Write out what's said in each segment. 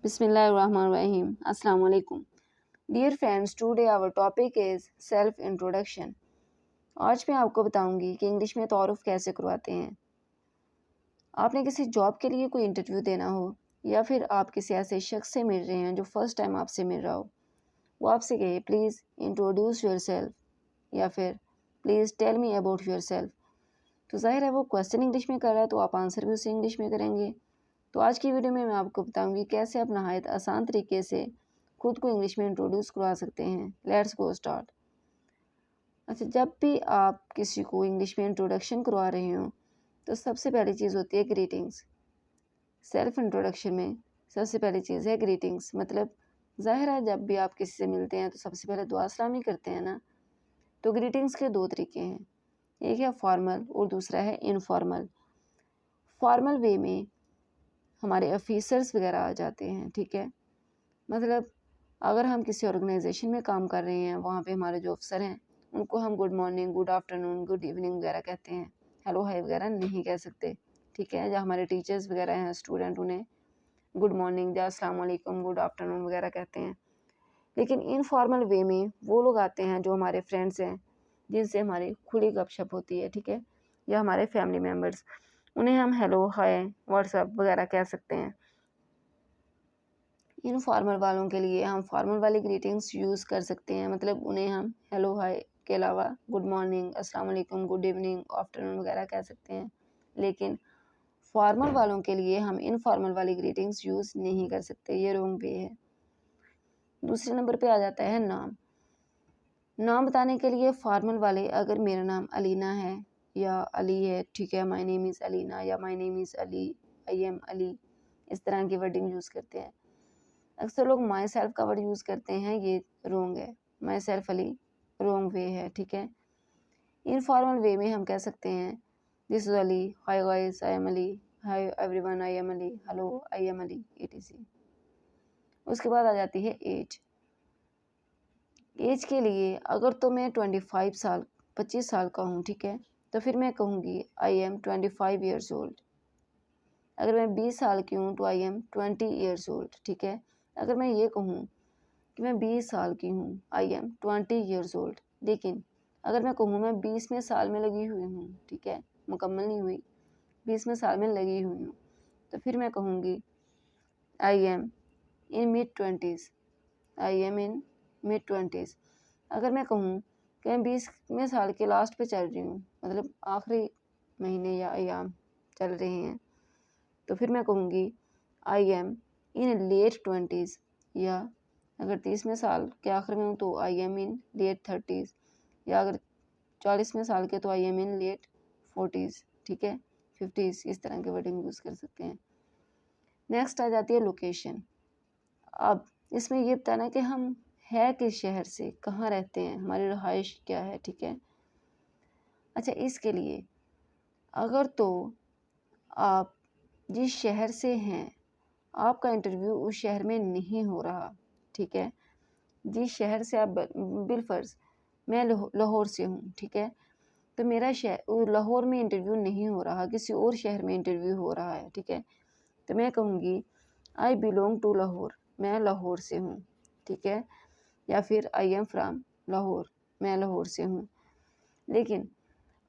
Bismillahirrahmanirrahim. Assalamu alaikum. Dear friends, today our topic is self introduction. आज मैं आपको बताऊंगी कि इंग्लिश में तारुफ कैसे करवाते हैं। आपने किसी जॉब के लिए कोई इंटरव्यू देना हो या फिर आप किसी ऐसे शख्स से मिल रहे हैं जो फर्स्ट टाइम आपसे मिल रहा हो, वो आपसे कहे प्लीज़ इंट्रोड्यूस योर सेल्फ या फिर please tell me about yourself, तो जाहिर है वो क्वेश्चन इंग्लिश में कर रहा है तो आप आंसर भी उसे इंग्लिश में करेंगे। तो आज की वीडियो में मैं आपको बताऊंगी कैसे आप नहायत आसान तरीके से खुद को इंग्लिश में इंट्रोड्यूस करवा सकते हैं। Let's go start. अच्छा, जब भी आप किसी को इंग्लिश में इंट्रोडक्शन करवा रहे हो तो सबसे पहली चीज़ होती है ग्रीटिंग्स। सेल्फ इंट्रोडक्शन में सबसे पहली चीज़ है ग्रीटिंग्स। मतलब ज़ाहिर है जब भी आप किसी से मिलते हैं तो सबसे पहले दुआ सलामी करते हैं ना। तो ग्रीटिंग्स के दो तरीके हैं, एक है फॉर्मल और दूसरा है इनफॉर्मल। फॉर्मल वे में हमारे ऑफिसर्स वगैरह आ जाते हैं, ठीक है। मतलब अगर हम किसी ऑर्गेनाइजेशन में काम कर रहे हैं, वहाँ पे हमारे जो अफसर हैं उनको हम good morning, good afternoon, good evening वगैरह कहते हैं, हेलो हाय वगैरह नहीं कह सकते, ठीक है। जो हमारे टीचर्स वगैरह हैं, स्टूडेंट, उन्हें गुड मॉर्निंग या अस्सलाम वालेकुम, गुड आफ्टरनून वगैरह कहते हैं। लेकिन इनफॉर्मल वे में वो लोग आते हैं जो हमारे फ्रेंड्स हैं, जिनसे हमारी खुली गपशप होती है, ठीक है, या हमारे फैमिली मेम्बर्स, उन्हें हम हेलो हाय व्हाट्सअप वगैरह कह सकते हैं। इन फॉर्मल वालों के लिए हम फॉर्मल वाली ग्रीटिंग्स यूज़ कर सकते हैं। मतलब उन्हें हम हेलो हाय के अलावा गुड मॉर्निंग, अस्सलाम वालेकुम, गुड इवनिंग, आफ्टरनून वगैरह कह सकते हैं। लेकिन फॉर्मल वालों के लिए हम इनफॉर्मल वाली ग्रीटिंग्स यूज़ नहीं कर सकते, ये रॉन्ग वे है। दूसरे नंबर पे आ जाता है नाम। नाम बताने के लिए फॉर्मल वाले अगर मेरा नाम अलीना है या अली है, ठीक है, माय नेम इज़ अलीना या my name is Ali, I am Ali, इस तरह की वर्डिंग यूज़ करते हैं। अक्सर लोग माई सेल्फ का वर्ड यूज़ करते हैं, ये रॉन्ग है। My self Ali wrong way है, ठीक है। इनफॉर्मल वे में हम कह सकते हैं this is Ali, hi guys I am Ali, hi everyone I am Ali, hello I am Ali, etc। उसके बाद आ जाती है एज। एज के लिए अगर तो मैं 25 साल का हूँ, ठीक है, तो फिर मैं कहूँगी आई एम 25 ईयर्स ओल्ड। अगर मैं 20 साल की हूँ तो आई एम 20 ईयर्स ओल्ड, ठीक है। अगर मैं ये कहूँ कि मैं 20 साल की हूँ, आई एम 20 ईयर्स ओल्ड। लेकिन अगर मैं कहूँ मैं 20वें साल में लगी हुई हूँ, ठीक है, मुकम्मल नहीं हुई, 20वें साल में लगी हुई हूँ, तो फिर मैं कहूँगी I am in mid 20s, I am in mid 20s। अगर मैं कहूँ कि मैं 20वें साल के लास्ट पे चल रही हूँ, मतलब आखिरी महीने या अयाम चल रहे हैं, तो फिर मैं कहूँगी I am in late 20s। या अगर 30वें साल के आखिर में हूँ तो I am in late 30s, या अगर 40वें साल के तो I am in late 40s, ठीक है, 50s, इस तरह के वर्डिंग यूज़ कर सकते हैं। नेक्स्ट आ जाती है लोकेशन। अब इसमें ये बताना कि हम है किस शहर से, कहाँ रहते हैं, हमारी रहाइश क्या है, ठीक है। अच्छा, इसके लिए अगर तो आप जिस शहर से हैं आपका इंटरव्यू उस शहर में नहीं हो रहा, ठीक है, जिस शहर से आप बिलफर्ज मैं लाहौर से हूँ, ठीक है, तो मेरा शहर लाहौर में इंटरव्यू नहीं हो रहा, किसी और शहर में इंटरव्यू हो रहा है, ठीक है, तो मैं कहूँगी आई बिलोंग टू लाहौर, मैं लाहौर से हूँ, ठीक है, या फिर आई एम फ्राम लाहौर, मैं लाहौर से हूँ। लेकिन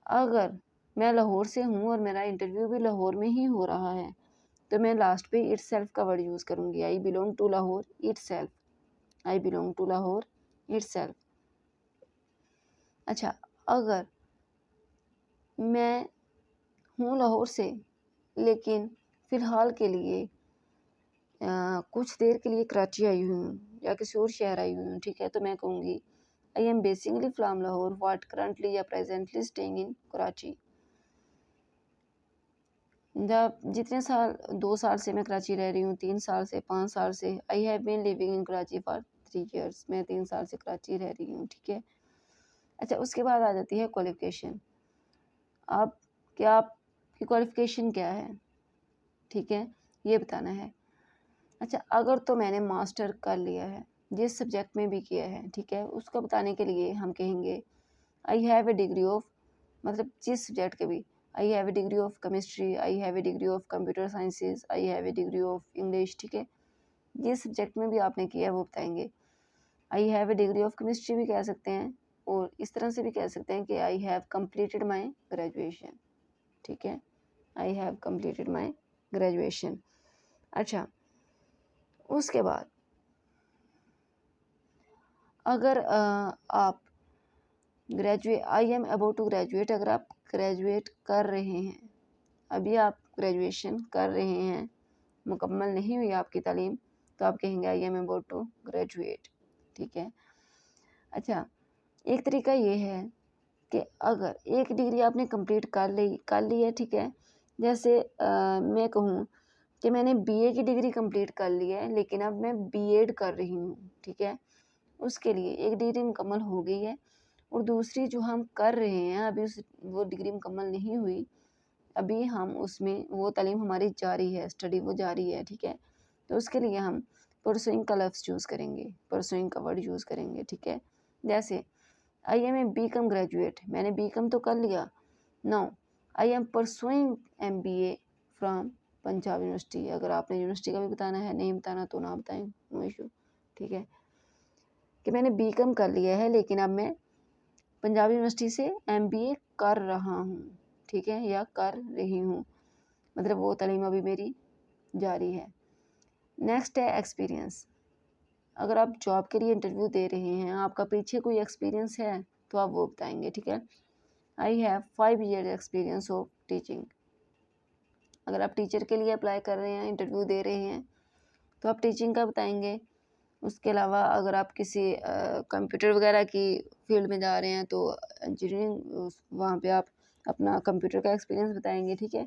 अगर मैं लाहौर से हूँ और मेरा इंटरव्यू भी लाहौर में ही हो रहा है तो मैं लास्ट पे इट सेल्फ का वर्ड यूज़ करूँगी, I belong to Lahore itself, I belong to Lahore itself. अच्छा, अगर मैं हूँ लाहौर से लेकिन फ़िलहाल के लिए कुछ देर के लिए कराची आई हुई हूँ या किसी और शहर आई हुई हूँ, ठीक है, तो मैं कहूँगी I am basically from Lahore what currently या प्रेजेंटली स्टेइंग इन कराची। जब जितने साल, 2 साल से मैं कराची रह रही हूँ, 3 साल से, 5 साल से, I have been living in Karachi for 3 years, मैं 3 साल से कराची रह रही हूँ, ठीक है। अच्छा, उसके बाद आ जाती है क्वालिफ़िकेशन। आप क्या, आपकी क्वालिफ़िकेशन क्या है, ठीक है, ये बताना है। अच्छा, अगर तो मैंने मास्टर कर लिया है, जिस सब्जेक्ट में भी किया है, ठीक है, उसको बताने के लिए हम कहेंगे आई हैव ए डिग्री ऑफ, मतलब जिस सब्जेक्ट के भी, आई have A degree of chemistry, I have A degree of computer sciences, I have A degree of English, ठीक है, जिस सब्जेक्ट में भी आपने किया है वो बताएंगे। आई have A degree of chemistry भी कह सकते हैं, और इस तरह से भी कह सकते हैं कि I have completed my graduation. ठीक है, I have completed my graduation. अच्छा, उसके बाद अगर आप I am about to graduate, अगर आप ग्रेजुएट कर रहे हैं, अभी आप ग्रेजुएशन कर रहे हैं, मुकम्मल नहीं हुई आपकी तालीम, तो आप कहेंगे I am about to graduate. ठीक है। अच्छा, एक तरीका ये है कि अगर एक डिग्री आपने कंप्लीट कर ली है, ठीक है, जैसे मैं कहूँ कि मैंने बीए की डिग्री कंप्लीट कर ली है, लेकिन अब मैं बीएड कर रही हूँ। ठीक है, उसके लिए एक डिग्री मुकम्मल हो गई है, और दूसरी जो हम कर रहे हैं अभी वो डिग्री मुकम्मल नहीं हुई, अभी हम उसमें वो तालीम हमारी जारी है, स्टडी वो जारी है। ठीक है, तो उसके लिए हम परसुइंग का लफ्ज़ चूज़ करेंगे, परसुइंग का वर्ड यूज़ करेंगे। ठीक है, जैसे I am a B com graduate, मैंने बी कम तो कर लिया, now I am pursuing MBA from Punjab university. अगर आपने यूनिवर्सिटी का भी बताना है, नहीं बताना तो ना बताएं, नो इशू। ठीक है, कि मैंने बी कम कर लिया है, लेकिन अब मैं पंजाब यूनिवर्सिटी से MBA कर रहा हूँ। ठीक है, या कर रही हूँ, मतलब वो तालीम अभी मेरी जारी है। नेक्स्ट है एक्सपीरियंस। अगर आप जॉब के लिए इंटरव्यू दे रहे हैं, आपका पीछे कोई एक्सपीरियंस है तो आप वो बताएंगे। ठीक है, I have 5 years experience of teaching. अगर आप टीचर के लिए अप्लाई कर रहे हैं, इंटरव्यू दे रहे हैं, तो आप टीचिंग का बताएंगे। उसके अलावा अगर आप किसी कंप्यूटर वगैरह की फील्ड में जा रहे हैं तो इंजीनियरिंग, वहाँ पे आप अपना कंप्यूटर का एक्सपीरियंस बताएंगे। ठीक है,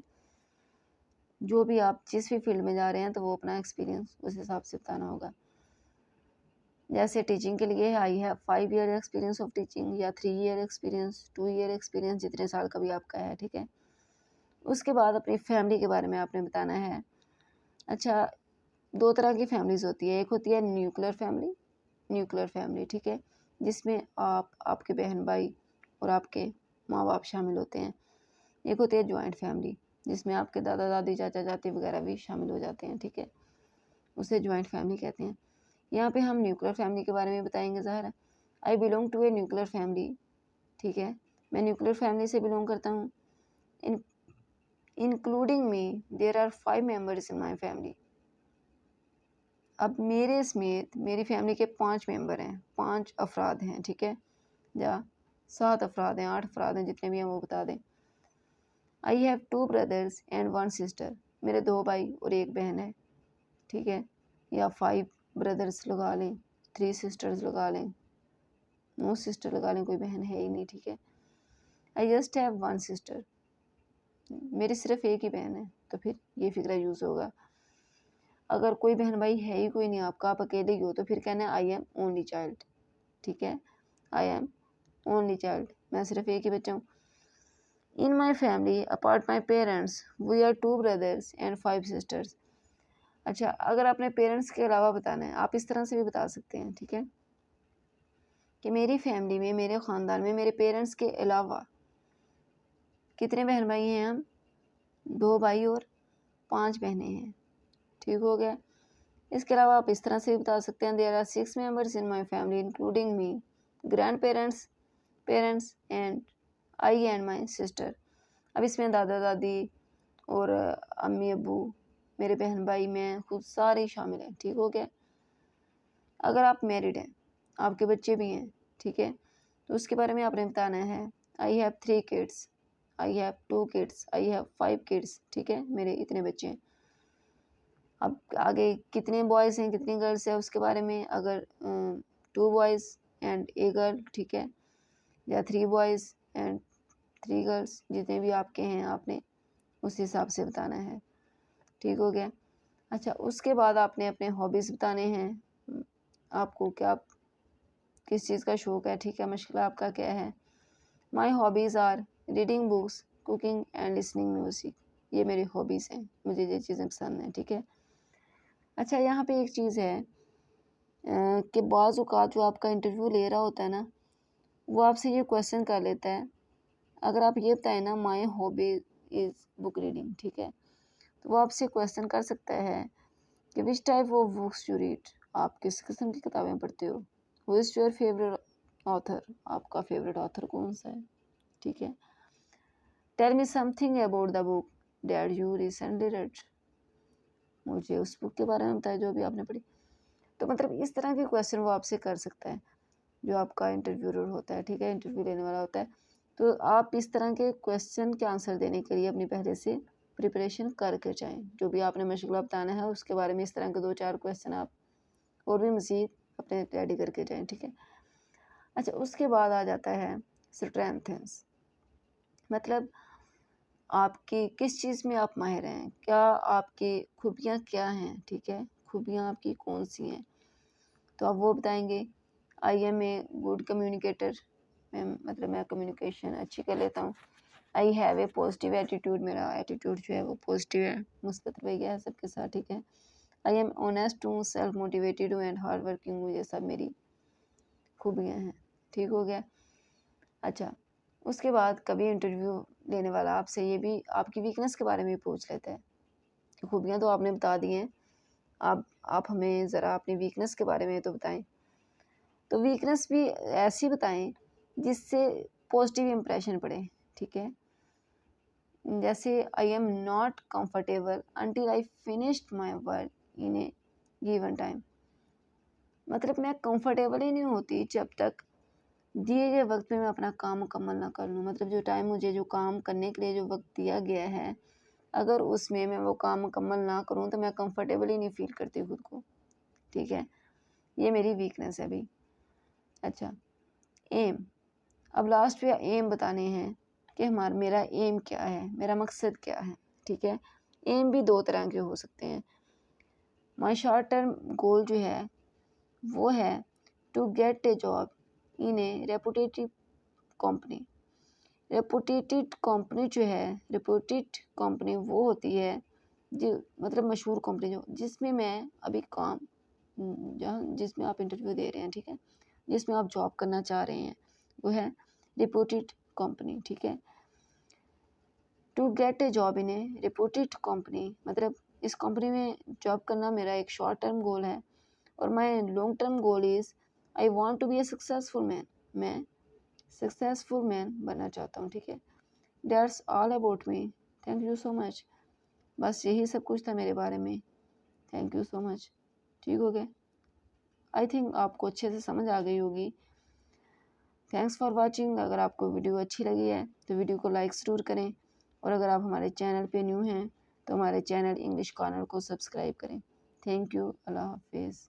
जो भी आप जिस भी फील्ड में जा रहे हैं तो वो अपना एक्सपीरियंस उस हिसाब से बताना होगा। जैसे टीचिंग के लिए I have 5 years experience of teaching, या 3 years एक्सपीरियंस, 2 years एक्सपीरियंस, जितने साल का भी आपका है। ठीक है, उसके बाद अपनी फैमिली के बारे में आपने बताना है। अच्छा, 2 तरह की फैमिलीज होती है, एक होती है न्यूक्लियर फैमिली। ठीक है, जिसमें आप, आपके बहन भाई और आपके माँ बाप शामिल होते हैं। एक होती है जॉइंट फैमिली, जिसमें आपके दादा दादी चाचा चाची वगैरह भी शामिल हो जाते हैं। ठीक है, उसे जॉइंट फैमिली कहते हैं। यहाँ पे हम न्यूक्लियर फैमिली के बारे में बताएंगे। ज़ाहिर, I belong to a nuclear family. ठीक है, मैं न्यूक्लियर फैमिली से बिलोंग करता हूँ। Including me there are 5 members in my family. अब मेरे समेत मेरी फैमिली के 5 मेंबर हैं, 5 अफराद हैं। ठीक है, या 7 अफराद हैं, 8 अफराद हैं, जितने भी हैं वो बता दें। I have 2 brothers and 1 sister। मेरे 2 भाई और 1 बहन है। ठीक है, या 5 brothers लगा लें, 3 sisters लगा लें, नो सिस्टर लगा लें, कोई बहन है ही नहीं। ठीक है, आई जस्ट हैव 1 sister। मेरी सिर्फ एक ही बहन है, तो फिर ये फिक्रा यूज़ होगा। अगर कोई बहन भाई है ही कोई नहीं आपका, आप अकेले ही हो, तो फिर कहना है आई एम ओनली चाइल्ड। ठीक है, आई एम ओनली चाइल्ड, मैं सिर्फ एक ही बच्चा हूँ। In my family apart my parents we are 2 brothers and 5 sisters। अच्छा, अगर आपने पेरेंट्स के अलावा बताना है, आप इस तरह से भी बता सकते हैं। ठीक है, कि मेरी फैमिली में, मेरे ख़ानदान में, मेरे पेरेंट्स के अलावा कितने बहन भाई हैं हम? 2 भाई और 5 बहनें हैं। ठीक हो गया। इसके अलावा आप इस तरह से भी बता सकते हैं, there are 6 members in my family including me, grandparents, parents and I and my sister. अब इसमें दादा दादी और अम्मी अब्बू, मेरे बहन भाई, मैं खुद, सारे शामिल हैं। ठीक हो गया। अगर आप मैरिड हैं, आपके बच्चे भी हैं, ठीक है, तो उसके बारे में आपने बताना है। I have 3 kids, I have 2 kids, I have 5 kids। ठीक है, मेरे इतने बच्चे हैं। अब आगे कितने बॉयज़ हैं, कितनी गर्ल्स हैं, उसके बारे में अगर 2 boys एंड ए गर्ल, ठीक है, या 3 boys एंड 3 girls, जितने भी आपके हैं आपने उस हिसाब से बताना है। ठीक हो गया। अच्छा, उसके बाद आपने अपने हॉबीज़ बताने हैं, आपको क्या, किस चीज़ का शौक़ है। ठीक है, मशग़ला आपका क्या है। My hobbies are reading books, cooking and listening music. ये मेरी हॉबीज़ हैं, मुझे ये चीज़ें पसंद हैं। ठीक है। अच्छा, यहाँ पे एक चीज़ है कि बाज़ औक़ात जो आपका इंटरव्यू ले रहा होता है ना, वो आपसे ये क्वेश्चन कर लेता है, अगर आप ये बताएं ना my hobby is book reading, ठीक है, तो वो आपसे क्वेश्चन कर सकता है कि which type of books you read, आप किस किस्म की किताबें पढ़ते हो। Who is your favourite author, आपका फेवरेट ऑथर कौन सा है, ठीक है। Tell me something about the book that you recently read, मुझे उस बुक के बारे में बताया जो अभी आपने पढ़ी। तो मतलब इस तरह के क्वेश्चन वो आपसे कर सकता है जो आपका इंटरव्यूअर होता है, ठीक है, इंटरव्यू लेने वाला होता है। तो आप इस तरह के क्वेश्चन के आंसर देने के लिए अपनी पहले से प्रिपरेशन करके जाएं। जो भी आपने मशगला बताना है उसके बारे में इस तरह के 2-4 क्वेश्चन आप और भी मज़ीद अपने रेडी करके जाएं, ठीक है। अच्छा, उसके बाद आ जाता है स्ट्रेंथ्स, मतलब आपकी किस चीज़ में आप माहिर हैं, क्या आपकी खूबियाँ क्या हैं, ठीक है, खूबियाँ आपकी कौन सी हैं, तो आप वो बताएंगे। I am a good communicator, मतलब मैं कम्युनिकेशन अच्छी कर लेता हूँ। I have a positive attitude, मेरा एटीट्यूड जो है वो पॉजिटिव है, मुस्बत रवैया है सबके साथ, ठीक है। आई एम ऑनेस्ट हूँ, सेल्फ मोटिवेटेड हूँ एंड हार्ड वर्किंग हूँ, ये सब मेरी खूबियाँ हैं, ठीक हो गया। अच्छा, उसके बाद कभी इंटरव्यू लेने वाला आपसे ये भी आपकी वीकनेस के बारे में पूछ लेता है। खूबियाँ तो आपने बता दी हैं, आप हमें ज़रा अपनी वीकनेस के बारे में तो बताएं। तो वीकनेस भी ऐसी बताएं जिससे पॉजिटिव इम्प्रेशन पड़े, ठीक है। जैसे I am not comfortable until I finished my work in A given time, मतलब मैं कंफर्टेबल ही नहीं होती जब तक दिए गए वक्त में मैं अपना काम मुकम्मल ना कर लूँ। मतलब जो टाइम मुझे जो काम करने के लिए जो वक्त दिया गया है, अगर उसमें मैं वो काम मुकम्मल ना करूँ तो मैं कंफर्टेबल ही नहीं फील करती खुद को, ठीक है। ये मेरी वीकनेस है अभी। अच्छा, एम, अब लास्ट पे एम बताने हैं कि मेरा एम क्या है, मेरा मकसद क्या है, ठीक है। एम भी 2 तरह के हो सकते हैं। माई शॉर्ट टर्म गोल जो है वो है to get a job in a reputative company. Reputated company जो है, रेपुटेड कंपनी वो होती है जो मतलब मशहूर कंपनी जो जिसमें मैं अभी काम जहाँ जिसमें आप इंटरव्यू दे रहे हैं, ठीक है, जिसमें आप जॉब करना चाह रहे हैं वो है रेपुटेड कंपनी, ठीक है। To get a job in a reputed company, मतलब इस कंपनी में जॉब करना मेरा एक शॉर्ट टर्म गोल है, और my long term goal is I want to be a successful man, मैं सक्सेसफुल मैन बनना चाहता हूँ, ठीक है। That's all about me. Thank you so much. बस यही सब कुछ था मेरे बारे में। थैंक यू सो मच, ठीक हो गया। आई थिंक आपको अच्छे से समझ आ गई होगी। Thanks for watching. अगर आपको वीडियो अच्छी लगी है तो वीडियो को लाइक ज़रूर करें, और अगर आप हमारे चैनल पे न्यू हैं तो हमारे चैनल इंग्लिश कॉर्नर को सब्सक्राइब करें। थैंक यू, अल्लाह हाफिज़।